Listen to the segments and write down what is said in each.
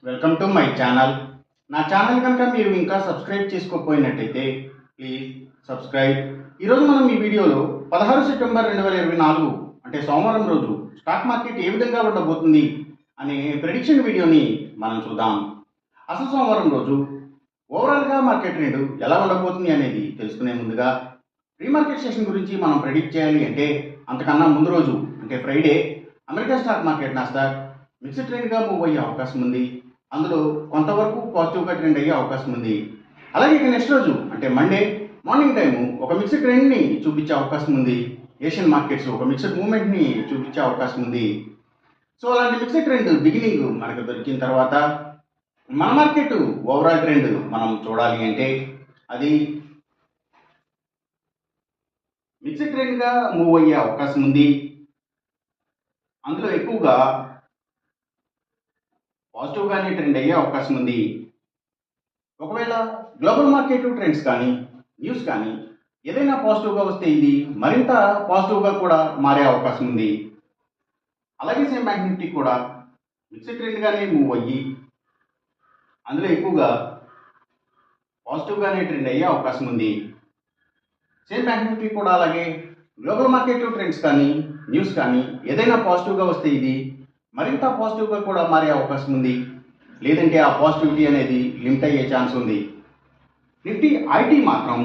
Welcome to my channel. నా channel కనుక మీరు ఇంకా సబ్స్క్రైబ్ చేసుకోకపోయినట్టయితే ప్లీజ్ సబ్స్క్రైబ్. ఈరోజు మనం ఈ వీడియోలో 16 సెప్టెంబర్ 2024 అంటే సోమవారం రోజు స్టాక్ మార్కెట్ ఏ విధంగా ఉండబోతుంది అనే ప్రెడిక్షన్ వీడియోని మనం చూద్దాం. అసలు సోమవారం రోజు ఓవరాల్గా మార్కెట్ ట్రెండ్ ఎలా ఉండబోతుంది అనేది తెలుసుకునే ముందుగా ప్రీ మార్కెట్ సెషన్ గురించి మనం ప్రెడిక్ట్ చేయాలి అంటే అంతకన్నా ముందు రోజు అంటే Friday America stock market Nasdaq mixed ట్రెండ్గా మూవ్ అయ్యే అవకాశం ఉంది. అందులో కొంతవరకు పాజిటివ్గా ట్రెండ్ అయ్యే అవకాశం ఉంది. అలాగే ఇక నెక్స్ట్ రోజు అంటే మండే మార్నింగ్ టైము ఒక మిక్స్డ్ ట్రెండ్ని చూపించే అవకాశం ఉంది. ఏషియన్ మార్కెట్స్ ఒక మిక్స్డ్ మూవ్మెంట్ని చూపించే అవకాశం ఉంది. సో అలాంటి మిక్స్డ్ ట్రెండ్ బిగినింగ్ మనకు దొరికిన తర్వాత మన మార్కెట్ ఓవరాల్ ట్రెండ్ మనం చూడాలి అంటే అది మిక్స్డ్ ట్రెండ్గా మూవ్ అయ్యే అవకాశం ఉంది. అందులో ఎక్కువగా పాజిటివ్గానే ట్రెండ్ అయ్యే అవకాశం ఉంది. ఒకవేళ గ్లోబల్ మార్కెట్ ట్రెండ్స్ కానీ న్యూస్ కానీ ఏదైనా పాజిటివ్గా వస్తే ఇది మరింత పాజిటివ్గా కూడా మారే అవకాశం ఉంది. అలాగే సేమ్ బ్యాంక్ నిఫ్టీ కూడా మిక్స్డ్ ట్రెండ్గానే మూవ్ అయ్యి అందులో ఎక్కువగా పాజిటివ్గానే ట్రెండ్ అయ్యే అవకాశం ఉంది. సేమ్ బ్యాంక్ నిఫ్టీ కూడా అలాగే గ్లోబల్ మార్కెట్ ట్రెండ్స్ కానీ న్యూస్ కానీ ఏదైనా పాజిటివ్గా వస్తే ఇది మరింత పాజిటివ్గా కూడా మారే అవకాశం ఉంది. లేదంటే ఆ పాజిటివిటీ అనేది లిమిట్ అయ్యే ఛాన్స్ ఉంది. నిఫ్టీ ఐటీ మాత్రం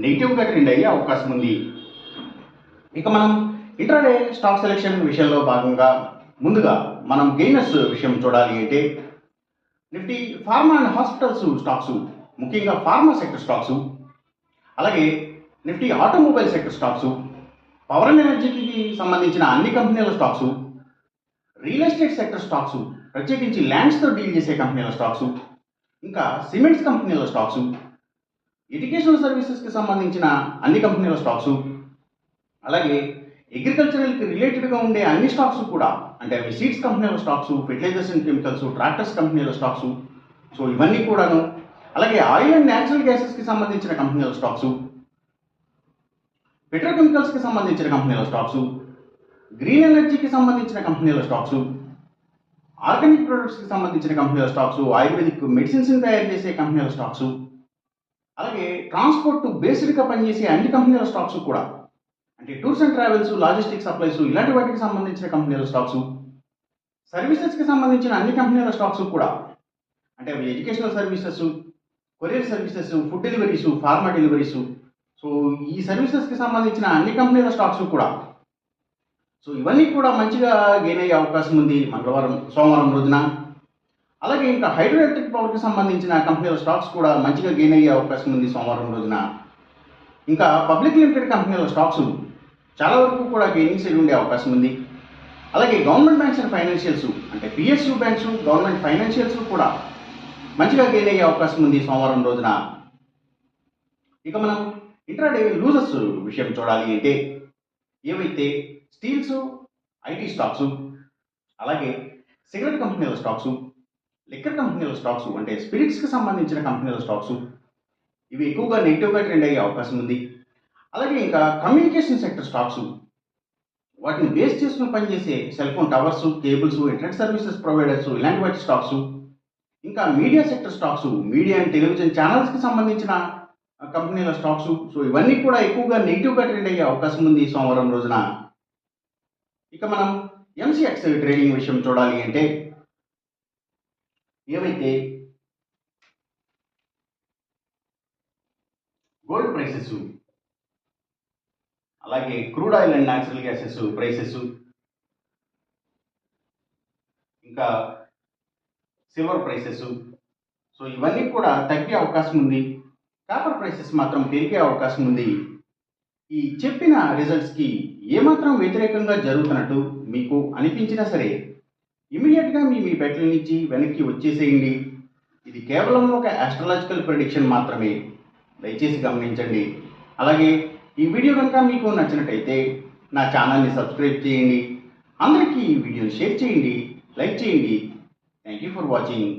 నెగిటివ్గా ట్రెండ్ అయ్యే అవకాశం ఉంది. ఇక మనం ఇంట్రాడే స్టాక్ సెలెక్షన్ విషయంలో భాగంగా ముందుగా మనం గెయినర్స్ విషయం చూడాలి అంటే Nifty pharma and hospitals stocks, ముఖ్యంగా ఫార్మా సెక్టర్ స్టాక్స్, అలాగే Nifty automobile sector stocks, power and ఎనర్జీకి సంబంధించిన అన్ని కంపెనీల stocks, real estate sector stocks ప్రత్యేకించి ల్యాండ్స్తో డీల్ చేసే కంపెనీల స్టాక్స్, ఇంకా సిమెంట్స్ కంపెనీల స్టాక్స్, ఎడ్యుకేషనల్ సర్వీసెస్కి సంబంధించిన అన్ని కంపెనీల స్టాక్స్, అలాగే అగ్రికల్చరల్కి రిలేటెడ్గా ఉండే అన్ని స్టాక్స్ కూడా అంటే అవి సీడ్స్ కంపెనీల stocks, fertilisers and chemicals, tractors కంపెనీల స్టాక్స్, సో ఇవన్నీ కూడాను, అలాగే ఆయిల్ అండ్ న్యాచురల్ గ్యాసెస్కి సంబంధించిన కంపెనీల స్టాక్స్, పెట్రోకెమికల్స్కి సంబంధించిన కంపెనీల స్టాక్స్, గ్రీన్ ఎనర్జీకి సంబంధించిన కంపెనీల స్టాక్స్, ఆర్గానిక్ ప్రొడక్ట్స్కి సంబంధించిన కంపెనీల స్టాక్స్, ఆయుర్వేదిక్ మెడిసిన్స్ని తయారు చేసే కంపెనీల స్టాక్స్, అలాగే ట్రాన్స్పోర్ట్ బేస్డ్గా పనిచేసే అన్ని కంపెనీల స్టాక్స్ కూడా అంటే tours and travels, logistics supplies ఇలాంటి వాటికి సంబంధించిన కంపెనీల స్టాక్స్, సర్వీసెస్కి సంబంధించిన అన్ని కంపెనీల స్టాక్స్ కూడా అంటే అవి educational services, courier services, food deliveries, pharma deliveries, so ఈ సర్వీసెస్కి సంబంధించిన అన్ని కంపెనీల స్టాక్స్ కూడా, సో ఇవన్నీ కూడా మంచిగా గెయిన్ అయ్యే అవకాశం ఉంది సోమవారం రోజున. అలాగే ఇంకా హైడ్రో ఎలక్ట్రిక్ పవర్కి సంబంధించిన కంపెనీల స్టాక్స్ కూడా మంచిగా గెయిన్ అయ్యే అవకాశం ఉంది సోమవారం రోజున. ఇంకా పబ్లిక్ లిమిటెడ్ కంపెనీల స్టాక్స్ చాలా వరకు కూడా గెయినింగ్ సైడ్ ఉండే అవకాశం ఉంది. అలాగే గవర్నమెంట్ బ్యాంక్స్ అండ్ ఫైనాన్షియల్స్ అంటే పిఎస్యు బ్యాంక్స్, గవర్నమెంట్ ఫైనాన్షియల్స్ కూడా మంచిగా గెయిన్ అయ్యే అవకాశం ఉంది సోమవారం రోజున. ఇక మనం ఇంట్రాడే లూజర్స్ విషయం చూడాలి అంటే ఏవైతే స్టీల్స్, ఐటీ స్టాక్స్, అలాగే సిగరెట్ కంపెనీల స్టాక్స్, లిక్కర్ కంపెనీల స్టాక్స్ అంటే స్పిరిట్స్కి సంబంధించిన కంపెనీల స్టాక్స్ ఇవి ఎక్కువగా నెగిటివ్గా ట్రెండ్ అయ్యే అవకాశం ఉంది. అలాగే ఇంకా కమ్యూనికేషన్ సెక్టర్ స్టాక్స్, వాటిని బేస్ చేసుకుని పనిచేసే cell phone towers, cables, internet services providers ఇలాంటి వాటి స్టాక్స్, ఇంకా media sector stocks, media and television ఛానల్స్కి సంబంధించిన కంపెనీల స్టాక్స్, సో ఇవన్నీ కూడా ఎక్కువగా నెగిటివ్గా ట్రెండ్ అయ్యే అవకాశం ఉంది సోమవారం రోజున. ఇక మనం ఎంసీఎక్స్ ట్రేడింగ్ విషయం చూడాలి అంటే ఏవైతే గోల్డ్ ప్రైసెస్, అలాగే crude oil and natural gases prices, ఇంకా సిల్వర్ ప్రైసెస్, సో ఇవన్నీ కూడా తగ్గే అవకాశం ఉంది. కాపర్ ప్రైసెస్ మాత్రం పెరిగే అవకాశం ఉంది. ఈ చెప్పిన రిజల్ట్స్కి ఏమాత్రం వ్యతిరేకంగా జరుగుతున్నట్టు మీకు అనిపించినా సరే ఇమీడియట్గా మీ బెట్ల నుంచి వెనక్కి వచ్చేసేయండి. ఇది కేవలం ఒక ఆస్ట్రాలజికల్ ప్రెడిక్షన్ మాత్రమే, దయచేసి గమనించండి. అలాగే ఈ వీడియో కనుక మీకు నచ్చినట్టయితే నా ఛానల్ని సబ్స్క్రైబ్ చేయండి. అందరికీ ఈ వీడియోని షేర్ చేయండి, లైక్ చేయండి. Thank you for watching.